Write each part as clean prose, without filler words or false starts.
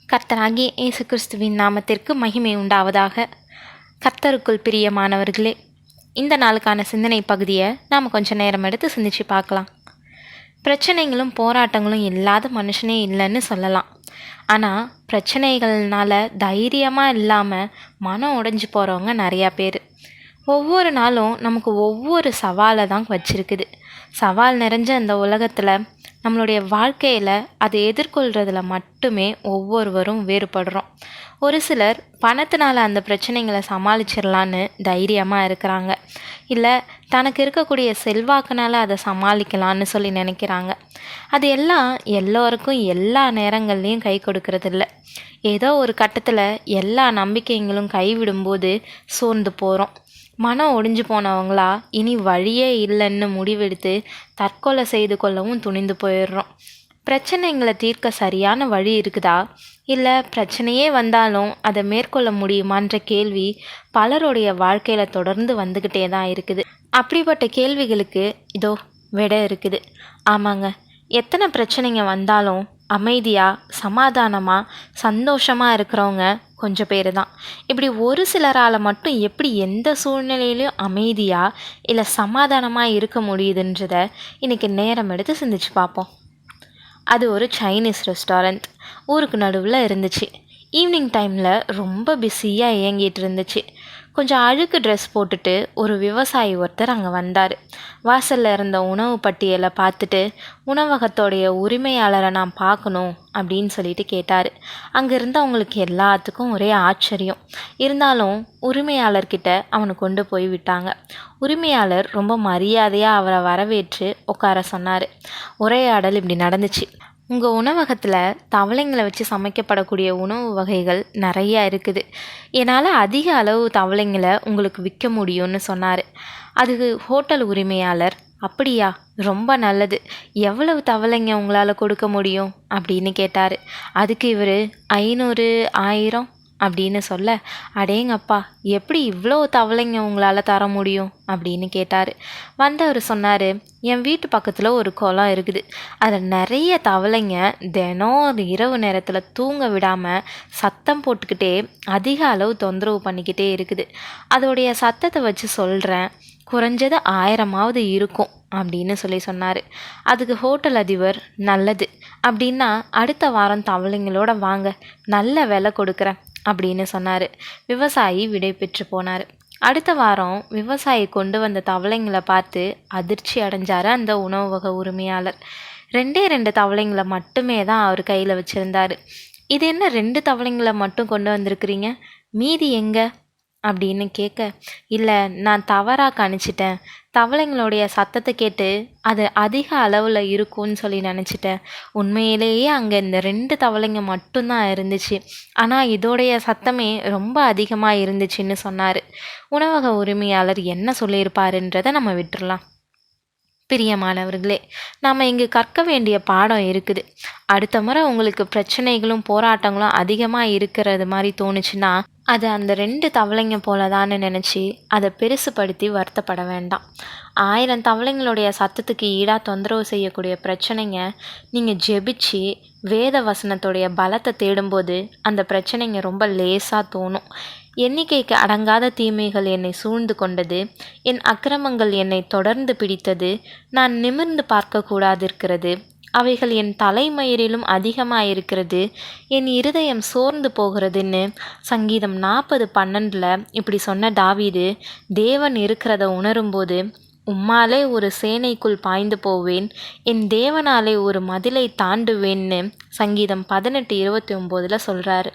கர்த்தராகிய இயேசு கிறிஸ்துவின் நாமத்திற்கு மகிமை உண்டாவதாக. கர்த்தருக்குள் பிரியமானவர்களே, இந்த நாளுக்கான சிந்தனை பகுதியை நாம் கொஞ்சம் நேரம் எடுத்து சிந்திச்சு பார்க்கலாம். பிரச்சனைகளும் போராட்டங்களும் இல்லாத மனுஷனே இல்லைன்னு சொல்லலாம். ஆனால் பிரச்சனைகள்னால தைரியமாக இல்லாமல் மனம் உடைஞ்சு போகிறவங்க நிறையா பேர். ஒவ்வொரு நாளும் நமக்கு ஒவ்வொரு சவாலை தான் வச்சிருக்குது. சவால் நிறைஞ்ச இந்த உலகத்தில் நம்மளுடைய வாழ்க்கையில் அதை எதிர்கொள்கிறதுல மட்டுமே ஒவ்வொருவரும் வேறுபடுறோம். ஒரு சிலர் பணத்தினால் அந்த பிரச்சனைகளை சமாளிச்சிடலான்னு தைரியமாக இருக்கிறாங்க. இல்லை தனக்கு இருக்கக்கூடிய செல்வாக்குனால் அதை சமாளிக்கலான்னு சொல்லி நினைக்கிறாங்க. அது எல்லாம் எல்லோருக்கும் எல்லா நேரங்கள்லேயும் கை கொடுக்கறதில்ல. ஏதோ ஒரு கட்டத்தில் எல்லா நம்பிக்கைகளும் கைவிடும்போது சோர்ந்து போகிறோம். மனம் ஒடிஞ்சு போனவங்களா இனி வழியே இல்லைன்னு முடிவெடுத்து தற்கொலை செய்து கொள்ளவும் துணிந்து போயிடுறோம். பிரச்சனைகளை தீர்க்க சரியான வழி இருக்குதா, இல்லை பிரச்சனையே வந்தாலும் அதை மேற்கொள்ள முடியுமான்ற கேள்வி பலருடைய வாழ்க்கையில் தொடர்ந்து வந்துக்கிட்டே தான் இருக்குது. அப்படிப்பட்ட கேள்விகளுக்கு இதோ விடை இருக்குது. ஆமாங்க, எத்தனை பிரச்சனைங்க வந்தாலும் அமைதியாக சமாதானமாக சந்தோஷமாக இருக்கிறவங்க கொஞ்சம் பேர் தான். இப்படி ஒரு சிலரால் மட்டும் எப்படி எந்த சூழ்நிலையிலையும் அமைதியாக இல்லை சமாதானமாக இருக்க முடியுதுன்றதை இன்றைக்கி நேரம் எடுத்து சிந்திச்சு பார்ப்போம். அது ஒரு சைனீஸ் ரெஸ்டாரண்ட் ஊருக்கு நடுவில் இருந்துச்சு. ஈவினிங் டைமில் ரொம்ப பிஸியாக இயங்கிட்டு இருந்துச்சு. கொஞ்சம் அழுக்கு ட்ரெஸ் போட்டுட்டு ஒரு விவசாயி ஒருத்தர் அங்கே வந்தார். வாசலில் இருந்த உணவு பட்டியலை பார்த்துட்டு உணவகத்தோடைய உரிமையாளரை நான் பார்க்கணும் அப்படின்னு சொல்லிட்டு கேட்டார். அங்கே இருந்தவங்களுக்கு எல்லாத்துக்கும் ஒரே ஆச்சரியம். இருந்தாலும் உரிமையாளர்கிட்ட அவனை கொண்டு போய் விட்டாங்க. உரிமையாளர் ரொம்ப மரியாதையாக அவரை வரவேற்று உட்கார சொன்னார். உரையாடல் இப்படி நடந்துச்சு. உங்கள் உணவகத்தில் தவளைங்களை வச்சு சமைக்கப்படக்கூடிய உணவு வகைகள் நிறையா இருக்குது. என்னால் அதிக அளவு தவளைங்களை உங்களுக்கு விற்க முடியும்னு சொன்னார். அதுக்கு ஹோட்டல் உரிமையாளர், அப்படியா, ரொம்ப நல்லது, எவ்வளவு தவளைங்க உங்களால் கொடுக்க முடியும் அப்படின்னு கேட்டார். அதுக்கு இவர் 500, 1000 அப்படின்னு சொல்ல, அடேங்கப்பா, எப்படி இவ்வளோ தவளைங்க உங்களால் தர முடியும் அப்படின்னு கேட்டார். வந்தவர் சொன்னார், என் வீட்டு பக்கத்தில் ஒரு குளம் இருக்குது. அதில் நிறைய தவளைங்க தினம் இரவு நேரத்தில் தூங்க விடாமல் சத்தம் போட்டுக்கிட்டே அதிக அளவு தொந்தரவு பண்ணிக்கிட்டே இருக்குது. அதோடைய சத்தத்தை வச்சு சொல்கிறேன், குறைஞ்சது 1000 இருக்கும் அப்படின்னு சொன்னார். அதுக்கு ஹோட்டல் அதிபர், நல்லது, அப்படின்னா அடுத்த வாரம் தவளைங்களோட வாங்க, நல்ல விலை கொடுக்குறேன் அப்படின்னு சொன்னார். விவசாயி விடை பெற்று போனார். அடுத்த வாரம் விவசாயி கொண்டு வந்த தவளைங்களை பார்த்து அதிர்ச்சி அடைஞ்சார் அந்த உணவக உரிமையாளர். 2 தவளைங்களை மட்டுமே தான் அவர் கையில் வச்சுருந்தார். இது என்ன 2 தவளைங்களை மட்டும் கொண்டு வந்திருக்கிறீங்க, மீதி எங்கே அப்படின்னு கேட்க, இல்லை, நான் தவறாக கணிச்சிட்டேன். தவளைங்களுடைய சத்தத்தை கேட்டு அது அதிக அளவில் இருக்கும்னு சொல்லி நினச்சிட்டேன். உண்மையிலேயே அங்கே இந்த 2 தவளைங்க மட்டும்தான் இருந்துச்சு. ஆனால் இதோடைய சத்தமே ரொம்ப அதிகமாக இருந்துச்சுன்னு சொன்னார். உணவக உரிமையாளர் என்ன சொல்லியிருப்பாருன்றதை நம்ம விட்டுடலாம். பிரியமானவர்களே, நாம் இங்கு கற்க வேண்டிய பாடம் இருக்குது. அடுத்த முறை உங்களுக்கு பிரச்சனைகளும் போராட்டங்களும் அதிகமாக இருக்கிறது மாதிரி தோணுச்சுன்னா அது அந்த 2 தவளைங்க போலதான்னு நினச்சி அதை பெருசுப்படுத்தி வருத்தப்பட வேண்டாம். 1000 தவளைங்களுடைய சத்தத்துக்கு ஈடாக தொந்தரவு செய்யக்கூடிய பிரச்சனைங்க நீங்கள் ஜெபிச்சு வேத வசனத்துடைய பலத்தை தேடும்போது அந்த பிரச்சனைங்க ரொம்ப லேசாக தோணும். எண்ணிக்கைக்கு அடங்காத தீமைகள் என்னை சூழ்ந்து கொண்டது, என் அக்கிரமங்கள் என்னை தொடர்ந்து பிடித்தது, நான் நிமிர்ந்து பார்க்கக்கூடாதிருக்கிறது, அவைகள் என் தலைமயிரிலும் அதிகமாயிருக்கிறது, என் இருதயம் சோர்ந்து போகிறதுன்னு சங்கீதம் 40:12 இப்படி சொன்ன தாவீது, தேவன் இருக்கிறத உணரும்போது உம்மாலே ஒரு சேனைக்குள் பாய்ந்து போவேன், என் தேவனாலே ஒரு மதிலை தாண்டுவேன்னு சங்கீதம் 18:29 சொல்கிறாரு.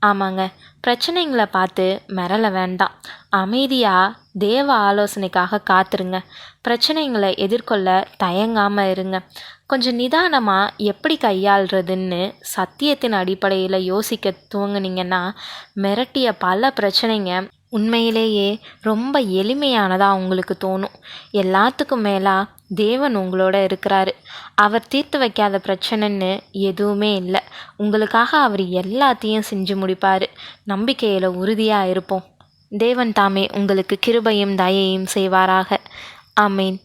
ஆமாங்க, பிரச்சனைங்களை பார்த்து மிரள வேண்டாம். அமைதியாக தேவ ஆலோசனைக்காக காத்துருங்க. பிரச்சனைகளை எதிர்கொள்ள தயங்காமல் இருங்க. கொஞ்சம் நிதானமாக எப்படி கையாளுறதுன்னு சத்தியத்தின் அடிப்படையில் யோசிக்க துவங்குனீங்கன்னா மிரட்டிய பல பிரச்சனைங்க உண்மையிலேயே ரொம்ப எளிமையானதாக உங்களுக்கு தோணும். எல்லாத்துக்கும் மேலாக தேவன் உங்களோட இருக்கிறாரு. அவர் தீர்த்து வைக்காத பிரச்சனைன்னு எதுவுமே இல்லை. உங்களுக்காக அவர் எல்லாத்தையும் செஞ்சு முடிப்பார். நம்பிக்கையில் உறுதியாக இருப்போம். தேவன் தாமே உங்களுக்கு கிருபையும் தயையும் செய்வாராக. ஆமேன்.